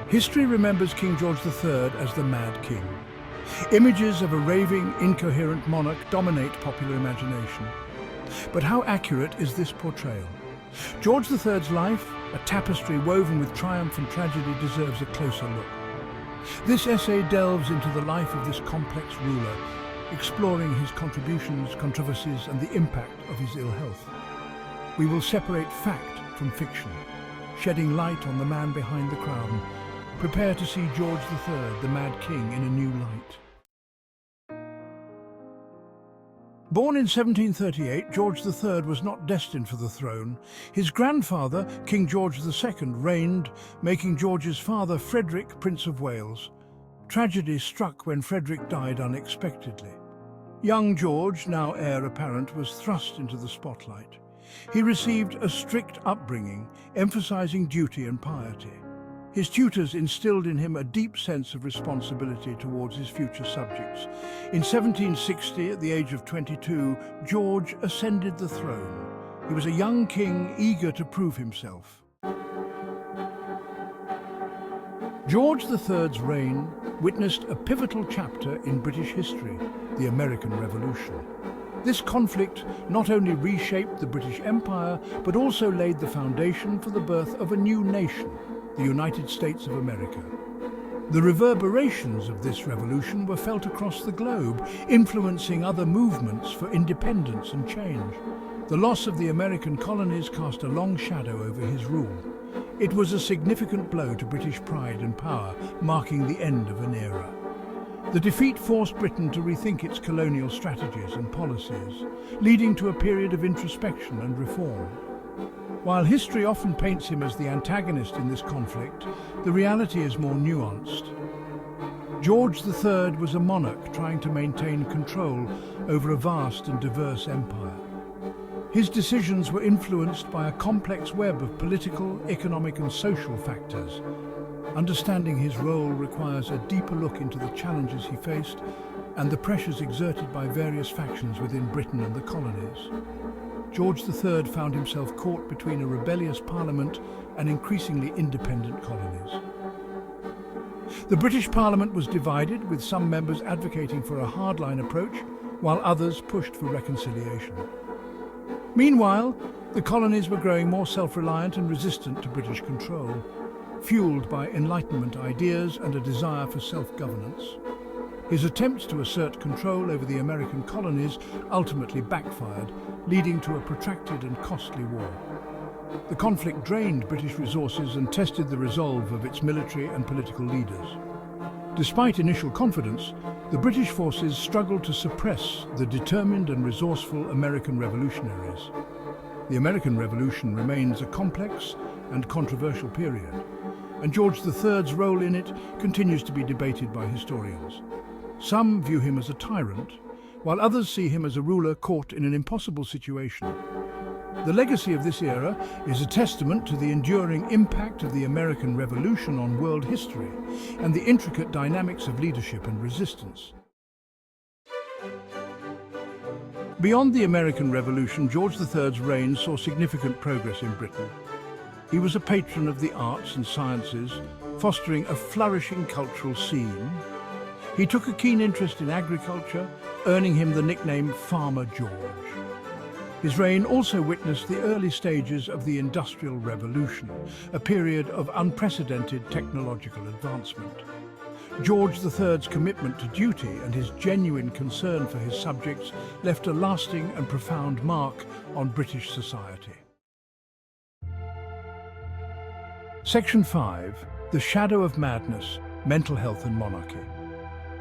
History remembers King George III as the Mad King. Images of a raving, incoherent monarch dominate popular imagination. But how accurate is this portrayal? George III's life, a tapestry woven with triumph and tragedy, deserves a closer look. This essay delves into the life of this complex ruler, exploring his contributions, controversies, and the impact of his ill health. We will separate fact from fiction, shedding light on the man behind the crown. Prepare to see George III, the Mad King, in a new light. Born in 1738, George III was not destined for the throne. His grandfather, King George II, reigned, making George's father, Frederick, Prince of Wales. Tragedy struck when Frederick died unexpectedly. Young George, now heir apparent, was thrust into the spotlight. He received a strict upbringing, emphasizing duty and piety. His tutors instilled in him a deep sense of responsibility towards his future subjects. In 1760, at the age of 22, George ascended the throne. He was a young king eager to prove himself. George III's reign witnessed a pivotal chapter in British history, the American Revolution. This conflict not only reshaped the British Empire, but also laid the foundation for the birth of a new nation, the United States of America. The reverberations of this revolution were felt across the globe, influencing other movements for independence and change. The loss of the American colonies cast a long shadow over his rule. It was a significant blow to British pride and power, marking the end of an era. The defeat forced Britain to rethink its colonial strategies and policies, leading to a period of introspection and reform. While history often paints him as the antagonist in this conflict, the reality is more nuanced. George III was a monarch trying to maintain control over a vast and diverse empire. His decisions were influenced by a complex web of political, economic, and social factors. Understanding his role requires a deeper look into the challenges he faced and the pressures exerted by various factions within Britain and the colonies. George III found himself caught between a rebellious parliament and increasingly independent colonies. The British Parliament was divided, with some members advocating for a hardline approach, while others pushed for reconciliation. Meanwhile, the colonies were growing more self-reliant and resistant to British control, fueled by Enlightenment ideas and a desire for self-governance. His attempts to assert control over the American colonies ultimately backfired, leading to a protracted and costly war. The conflict drained British resources and tested the resolve of its military and political leaders. Despite initial confidence, the British forces struggled to suppress the determined and resourceful American revolutionaries. The American Revolution remains a complex and controversial period, and George III's role in it continues to be debated by historians. Some view him as a tyrant, while others see him as a ruler caught in an impossible situation. The legacy of this era is a testament to the enduring impact of the American Revolution on world history and the intricate dynamics of leadership and resistance. Beyond the American Revolution, George III's reign saw significant progress in Britain. He was a patron of the arts and sciences, fostering a flourishing cultural scene. He took a keen interest in agriculture, earning him the nickname Farmer George. His reign also witnessed the early stages of the Industrial Revolution, a period of unprecedented technological advancement. George III's commitment to duty and his genuine concern for his subjects left a lasting and profound mark on British society. Section 5. The Shadow of Madness, Mental Health and Monarchy.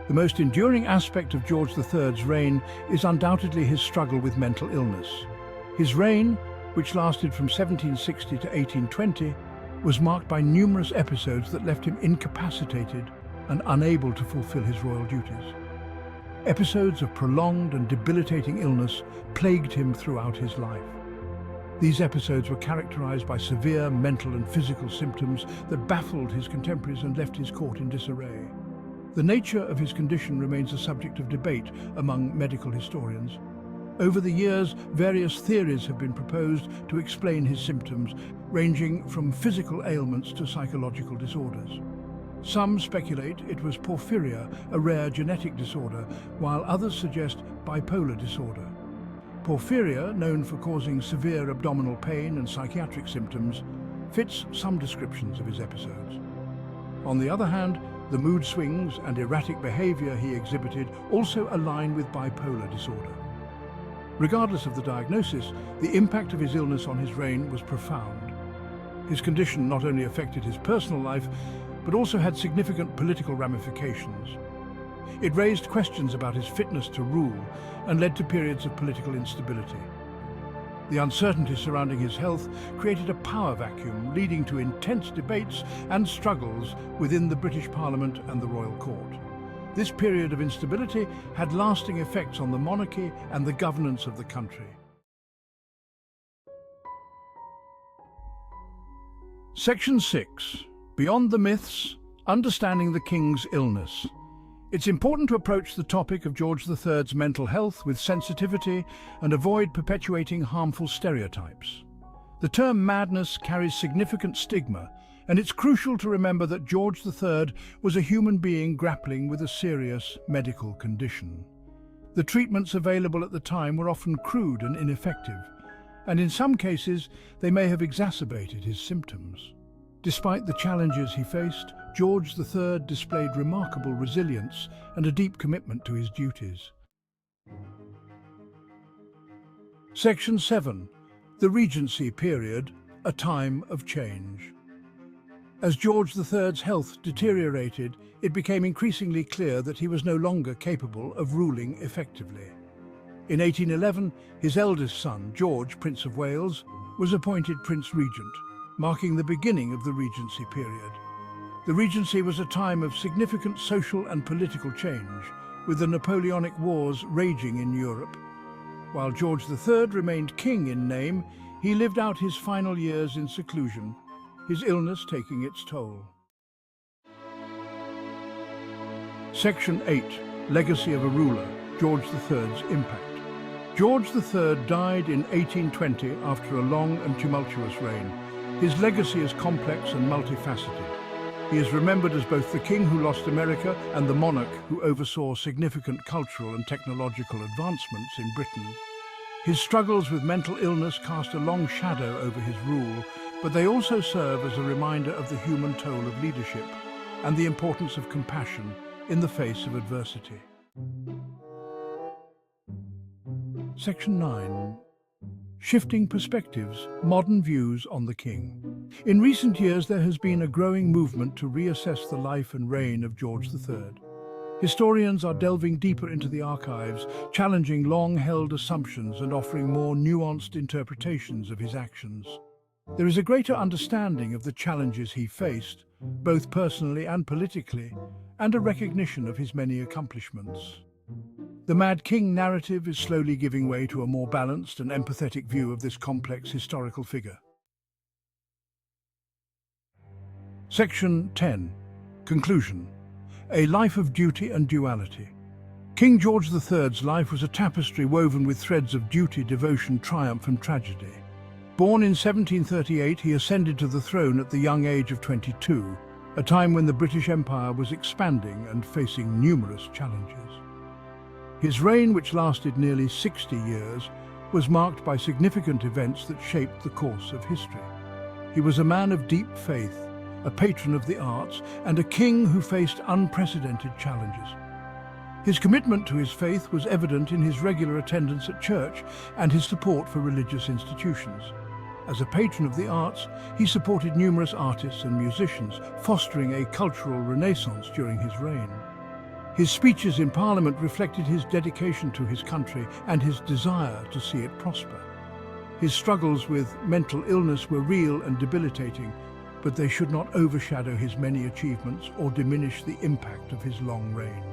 The most enduring aspect of George III's reign is undoubtedly his struggle with mental illness. His reign, which lasted from 1760 to 1820, was marked by numerous episodes that left him incapacitated and unable to fulfill his royal duties. Episodes of prolonged and debilitating illness plagued him throughout his life. These episodes were characterized by severe mental and physical symptoms that baffled his contemporaries and left his court in disarray. The nature of his condition remains a subject of debate among medical historians. Over the years, various theories have been proposed to explain his symptoms, ranging from physical ailments to psychological disorders. Some speculate it was porphyria, a rare genetic disorder, while others suggest bipolar disorder. Porphyria, known for causing severe abdominal pain and psychiatric symptoms, fits some descriptions of his episodes. On the other hand, the mood swings and erratic behavior he exhibited also align with bipolar disorder. Regardless of the diagnosis, the impact of his illness on his reign was profound. His condition not only affected his personal life, but also had significant political ramifications. It raised questions about his fitness to rule and led to periods of political instability. The uncertainty surrounding his health created a power vacuum, leading to intense debates and struggles within the British Parliament and the royal court. This period of instability had lasting effects on the monarchy and the governance of the country. Section 6. Beyond the myths, understanding the King's illness. It's important to approach the topic of George III's mental health with sensitivity and avoid perpetuating harmful stereotypes. The term madness carries significant stigma, and it's crucial to remember that George III was a human being grappling with a serious medical condition. The treatments available at the time were often crude and ineffective, and in some cases they may have exacerbated his symptoms. Despite the challenges he faced, George III displayed remarkable resilience and a deep commitment to his duties. Section 7. The Regency Period, a time of change. As George III's health deteriorated, it became increasingly clear that he was no longer capable of ruling effectively. In 1811, his eldest son, George, Prince of Wales, was appointed Prince Regent, marking the beginning of the Regency period. The Regency was a time of significant social and political change, with the Napoleonic Wars raging in Europe. While George III remained king in name, he lived out his final years in seclusion, his illness taking its toll. Section 8. Legacy of a Ruler, George III's Impact. George III died in 1820 after a long and tumultuous reign. His legacy is complex and multifaceted. He is remembered as both the king who lost America and the monarch who oversaw significant cultural and technological advancements in Britain. His struggles with mental illness cast a long shadow over his rule, but they also serve as a reminder of the human toll of leadership and the importance of compassion in the face of adversity. Section 9. Shifting perspectives, modern views on the king. In recent years, there has been a growing movement to reassess the life and reign of George III. Historians are delving deeper into the archives, challenging long-held assumptions and offering more nuanced interpretations of his actions. There is a greater understanding of the challenges he faced, both personally and politically, and a recognition of his many accomplishments. The Mad King narrative is slowly giving way to a more balanced and empathetic view of this complex historical figure. Section 10. Conclusion. A life of duty and duality. King George III's life was a tapestry woven with threads of duty, devotion, triumph and tragedy. Born in 1738, he ascended to the throne at the young age of 22, a time when the British Empire was expanding and facing numerous challenges. His reign, which lasted nearly 60 years, was marked by significant events that shaped the course of history. He was a man of deep faith, a patron of the arts, and a king who faced unprecedented challenges. His commitment to his faith was evident in his regular attendance at church and his support for religious institutions. As a patron of the arts, he supported numerous artists and musicians, fostering a cultural renaissance during his reign. His speeches in Parliament reflected his dedication to his country and his desire to see it prosper. His struggles with mental illness were real and debilitating, but they should not overshadow his many achievements or diminish the impact of his long reign.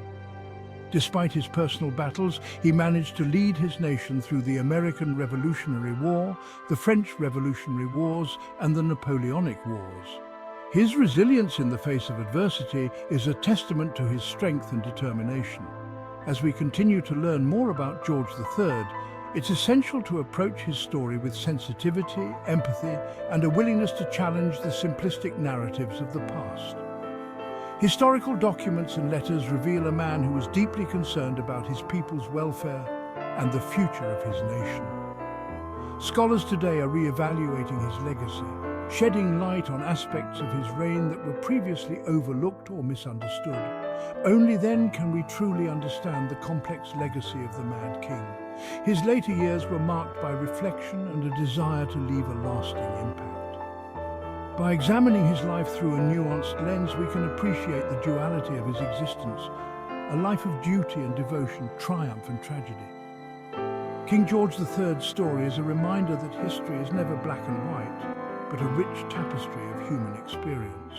Despite his personal battles, he managed to lead his nation through the American Revolutionary War, the French Revolutionary Wars, and the Napoleonic Wars. His resilience in the face of adversity is a testament to his strength and determination. As we continue to learn more about George III, it's essential to approach his story with sensitivity, empathy, and a willingness to challenge the simplistic narratives of the past. Historical documents and letters reveal a man who was deeply concerned about his people's welfare and the future of his nation. Scholars today are re-evaluating his legacy, shedding light on aspects of his reign that were previously overlooked or misunderstood. Only then can we truly understand the complex legacy of the Mad King. His later years were marked by reflection and a desire to leave a lasting impact. By examining his life through a nuanced lens, we can appreciate the duality of his existence, a life of duty and devotion, triumph and tragedy. King George III's story is a reminder that history is never black and white, but a rich tapestry of human experience.